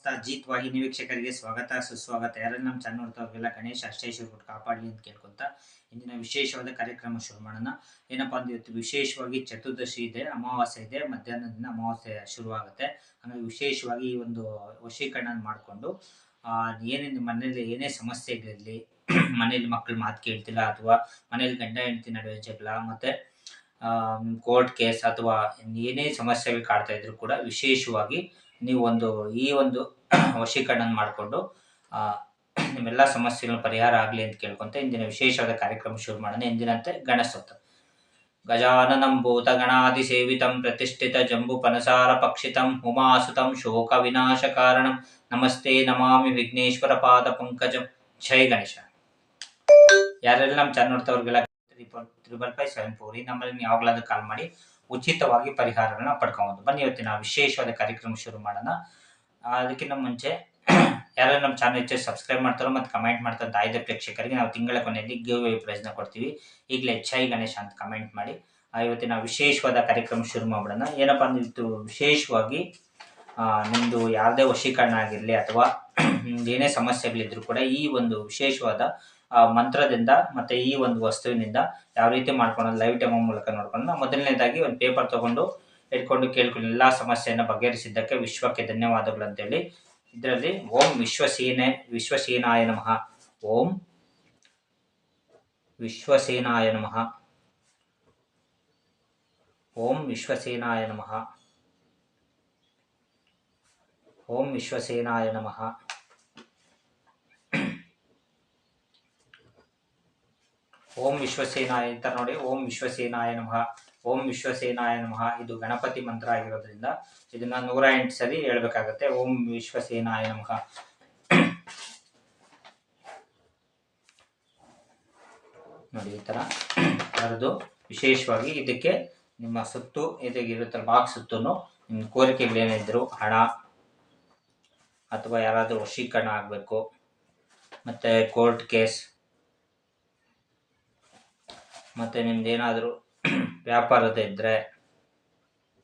ಸಮಸ್ತ ಅಜಿತ್ ವಾಹಿನಿ ವೀಕ್ಷಕರಿಗೆ ಸ್ವಾಗತ ಸುಸ್ವಾಗತ. ಯಾರೆಲ್ಲ ನಮ್ಮ ಚಾನಲ್ ನೋಡ್ತಾವ್ರಿಗೆಲ್ಲ ಗಣೇಶ ಅಷ್ಟೇಶ್ವರ ಕೊಟ್ಟು ಕಾಪಾಡಲಿ ಅಂತ ಕೇಳ್ಕೊಂತ ಇಂದಿನ ವಿಶೇಷವಾದ ಕಾರ್ಯಕ್ರಮ ಶುರು ಮಾಡೋಣ. ಏನಪ್ಪಾ ಅಂದ್ರೆ ಇವತ್ತು ವಿಶೇಷವಾಗಿ ಚತುರ್ದಶಿ ಇದೆ, ಅಮಾವಾಸ್ಯೆ ಇದೆ, ಮಧ್ಯಾಹ್ನದಿಂದ ಅಮಾವಾಸ್ಯೆ ಶುರುವಾಗುತ್ತೆ. ಹಾಗಾಗಿ ವಿಶೇಷವಾಗಿ ಈ ಒಂದು ವಶೀಕರಣ ಮಾಡಿಕೊಂಡು ಏನೇನು ಮನೇಲಿ ಏನೇ ಸಮಸ್ಯೆಗಳಿರಲಿ, ಮನೇಲಿ ಮಕ್ಕಳು ಮಾತು ಕೇಳ್ತಿಲ್ಲ ಅಥವಾ ಮನೇಲಿ ಗಂಡ ಹೆಂಡತಿ ನಡುವೆ ಜಗಳ, ಮತ್ತೆ ಕೋರ್ಟ್ ಕೇಸ್ ಅಥವಾ ಏನೇ ಸಮಸ್ಯೆಗಳು ಕಾಡ್ತಾ ಇದ್ರು ಕೂಡ ವಿಶೇಷವಾಗಿ ನೀವು ಈ ಒಂದು ವಶೀಕರಣ ಮಾಡಿಕೊಂಡು ನಿಮ್ಮೆಲ್ಲ ಸಮಸ್ಯೆಗಳ ಪರಿಹಾರ ಆಗಲಿ ಅಂತ ಕೇಳ್ಕೊಂತ ಇಂದಿನ ವಿಶೇಷವಾದ ಕಾರ್ಯಕ್ರಮ ಶುರು ಮಾಡೋಣ. ಎಂದಿನಂತೆ ಗಣೇಶೋತ್ಸವ. ಗಜಾನನಂ ಭೂತಗಣಾದಿ ಸೇವಿತಂ ಪ್ರತಿಷ್ಠಿತ ಜಂಬು ಪನಸಾರ ಪಕ್ಷಿತಂ ಉಮಾಸುತಂ ಶೋಕ ವಿನಾಶ ಕಾರಣಂ ನಮಸ್ತೆ ನಮಾಮಿ ವಿಘ್ನೇಶ್ವರ ಪಾದ ಪಂಕಜಂ. ಜೈ ಗಣೇಶ. ಯಾರೆಲ್ಲ ನಮ್ಮ ಚಾನಲ್ ನೋಡ್ತಾವ್ರಿಗೆಲ್ಲ 35574 ಈ ನಂಬರ್ಗೆ ನೀವು ಯಾವಾಗಲಾದ್ರೂ ಕಾಲ್ ಮಾಡಿ ಉಚಿತವಾಗಿ ಪರಿಹಾರಗಳನ್ನ ಪಡ್ಕೊಬೋದು. ಬನ್ನಿ ಇವತ್ತಿನ ವಿಶೇಷವಾದ ಕಾರ್ಯಕ್ರಮ ಶುರು ಮಾಡೋಣ. ಅದಕ್ಕಿಂತ ಮುಂಚೆ ಯಾರು ನಮ್ಮ ಚಾನಲ್ ಹೆಚ್ಚು ಸಬ್ಸ್ಕ್ರೈಬ್ ಮಾಡ್ತಾರೋ ಮತ್ತು ಕಮೆಂಟ್ ಮಾಡ್ತಾರೋ ಆಯ್ದ ಪ್ರೇಕ್ಷಕರಿಗೆ ನಾವು ತಿಂಗಳ ಕೊನೆಯಲ್ಲಿ ಗಿವ್ ಅವೇ ಪ್ರೈಸ್ನ ಕೊಡ್ತೀವಿ. ಈಗಲೇ ಜೈ ಗಣೇಶ ಅಂತ ಕಮೆಂಟ್ ಮಾಡಿ ಇವತ್ತಿನ ವಿಶೇಷವಾದ ಕಾರ್ಯಕ್ರಮ ಶುರು ಮಾಡ್ಬಿಡೋಣ. ಏನಪ್ಪ ಅಂದ್ರೆ ಇವತ್ತು ವಿಶೇಷವಾಗಿ ನಿಮ್ಮದು ಯಾವುದೇ ವಶೀಕರಣ ಆಗಿರಲಿ ಅಥವಾ ಏನೇ ಸಮಸ್ಯೆಗಳಿದ್ರು ಕೂಡ ಈ ಒಂದು ವಿಶೇಷವಾದ ಮಂತ್ರದಿಂದ ಮತ್ತು ಈ ಒಂದು ವಸ್ತುವಿನಿಂದ ಯಾವ ರೀತಿ ಮಾಡ್ಕೊಳ್ಳೋದು ಲೈವ್ ಡೆಮೋ ಮೂಲಕ ನೋಡ್ಕೊಂಡು ಮೊದಲನೇದಾಗಿ ಒಂದು ಪೇಪರ್ ತೊಗೊಂಡು ಇಟ್ಕೊಂಡು ಕೇಳ್ಕೊಂಡು ಎಲ್ಲ ಸಮಸ್ಯೆಯನ್ನು ಬಗೆಹರಿಸಿದ್ದಕ್ಕೆ ವಿಶ್ವಕ್ಕೆ ಧನ್ಯವಾದಗಳು ಅಂತೇಳಿ ಇದರಲ್ಲಿ ಓಂ ವಿಶ್ವಸೇನಾಯ ನಮಃ, ಓಂ ವಿಶ್ವಸೇನಾಯ ನಮಃ, ಓಂ ವಿಶ್ವಸೇನಾಯ ನಮಃ, ಓಂ ವಿಶ್ವಸೇನಾಯ ನಮಃ, ಓಂ ವಿಶ್ವಸೇನಾಯ ಅಂತ ನೋಡಿ. ಓಂ ವಿಶ್ವಸೇನಾಯ ನಮಃ, ಓಂ ವಿಶ್ವಸೇನಾಯ ನಮಃ. ಇದು ಗಣಪತಿ ಮಂತ್ರ ಆಗಿರೋದ್ರಿಂದ ಇದನ್ನ 108 ಸರಿ ಹೇಳ್ಬೇಕಾಗತ್ತೆ. ಓಂ ವಿಶ್ವಸೇನಾಯ ನಮಃ. ನೋಡಿ ಈ ತರ ಬರೆದು ವಿಶೇಷವಾಗಿ ಇದಕ್ಕೆ ನಿಮ್ಮ ಸುತ್ತು ಇರುತ್ತಲ್ಲ ಬಾಕ್ಸ್ ಸುತ್ತೂ ನಿಮ್ಮ ಕೋರಿಕೆಗಳೇನಿದ್ರು ಹಣ ಅಥವಾ ಯಾರಾದರೂ ವಶೀಕರಣ ಆಗಬೇಕು, ಮತ್ತೆ ಕೋರ್ಟ್ ಕೇಸ್, ಮತ್ತು ನಿಮ್ದೇನಾದರೂ ವ್ಯಾಪಾರದ ಇದ್ದರೆ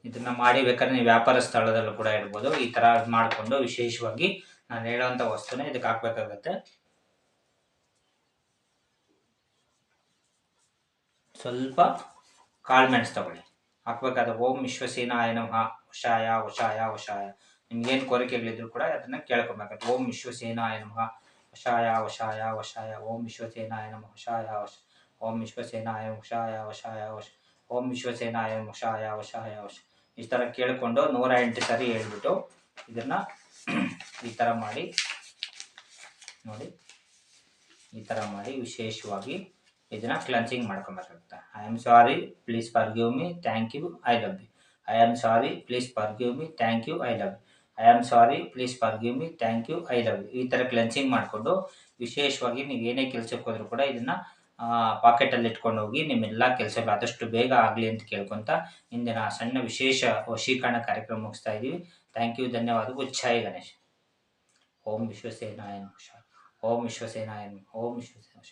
ಇದನ್ನು ಮಾಡಿ ಬೇಕಾದ್ರೆ ನೀವು ವ್ಯಾಪಾರ ಸ್ಥಳದಲ್ಲೂ ಕೂಡ ಇರ್ಬೋದು. ಈ ಥರ ಮಾಡಿಕೊಂಡು ವಿಶೇಷವಾಗಿ ನಾನು ಹೇಳೋವಂಥ ವಸ್ತುನ ಇದಕ್ಕೆ ಹಾಕಬೇಕಾಗತ್ತೆ. ಸ್ವಲ್ಪ ಕಾಳು ಮೆಣಸು ತಗೊಳ್ಳಿ, ಹಾಕ್ಬೇಕಾದ್ರೆ ಓಂ ವಿಶ್ವಸೇನಾಯ ನಮಃ ವಶಾಯ ವಶಾಯ ವಶಾಯ. ನಿಮ್ಗೇನು ಕೋರಿಕೆಗಳಿದ್ರು ಕೂಡ ಅದನ್ನು ಕೇಳ್ಕೊಬೇಕಾಗುತ್ತೆ. ಓಂ ವಿಶ್ವಸೇನಾಯ ನಮಃ ವಶಾಯ ವಶಾಯ ವಶಾಯ, ಓಂ ವಿಶ್ವಸೇನಾಯ ನಮಃ ವಶಾಯ ವಶ, ಓಂ ವಿಶ್ವಸೇನಾಯ ವಶಾಯ ವಶಾಯ ವಶ, ಓಂ ವಿಶ್ವಸೇನಾಯ ವಶಾಯ ವಶಾಯ ವಶ. ಈ ಥರ ಕೇಳಿಕೊಂಡು 108 ಸರಿ ಹೇಳ್ಬಿಟ್ಟು ಇದನ್ನು ಈ ಥರ ಮಾಡಿ ನೋಡಿ. ಈ ಥರ ಮಾಡಿ ವಿಶೇಷವಾಗಿ ಇದನ್ನು ಕ್ಲನ್ಸಿಂಗ್ ಮಾಡ್ಕೊಬೇಕಾಗುತ್ತೆ. I am sorry, please forgive me, thank you, I love you. I am sorry, please forgive me, thank you, I love you. I am sorry, please forgive me, thank you, I love you. ಈ ಥರ cleansing ಮಾಡಿಕೊಂಡು ವಿಶೇಷವಾಗಿ ನೀವು ಏನೇ ಕೆಲಸಕ್ಕೆ ಹೋದರೂ ಕೂಡ ಇದನ್ನು ಪಾಕೆಟಲ್ಲಿ ಇಟ್ಕೊಂಡು ಹೋಗಿ ನಿಮ್ಮೆಲ್ಲ ಕೆಲಸಗಳು ಆದಷ್ಟು ಬೇಗ ಆಗಲಿ ಅಂತ ಕೇಳ್ಕೊತ ಇಂದಿನ ಸಣ್ಣ ವಿಶೇಷ ವಶೀಕರಣ ಕಾರ್ಯಕ್ರಮ ಮುಗಿಸ್ತಾ ಇದ್ದೀವಿ. ಥ್ಯಾಂಕ್ ಯು, ಧನ್ಯವಾದಗಳು. ಜೈ ಗಣೇಶ್. ಓಂ ವಿಶ್ವಸೇನಾಯ ನಮಃ, ಓಂ ವಿಶ್ವಸೇನಾಯ ನಮಃ, ಓಂ ವಿಶ್ವಸೇನಾಯ.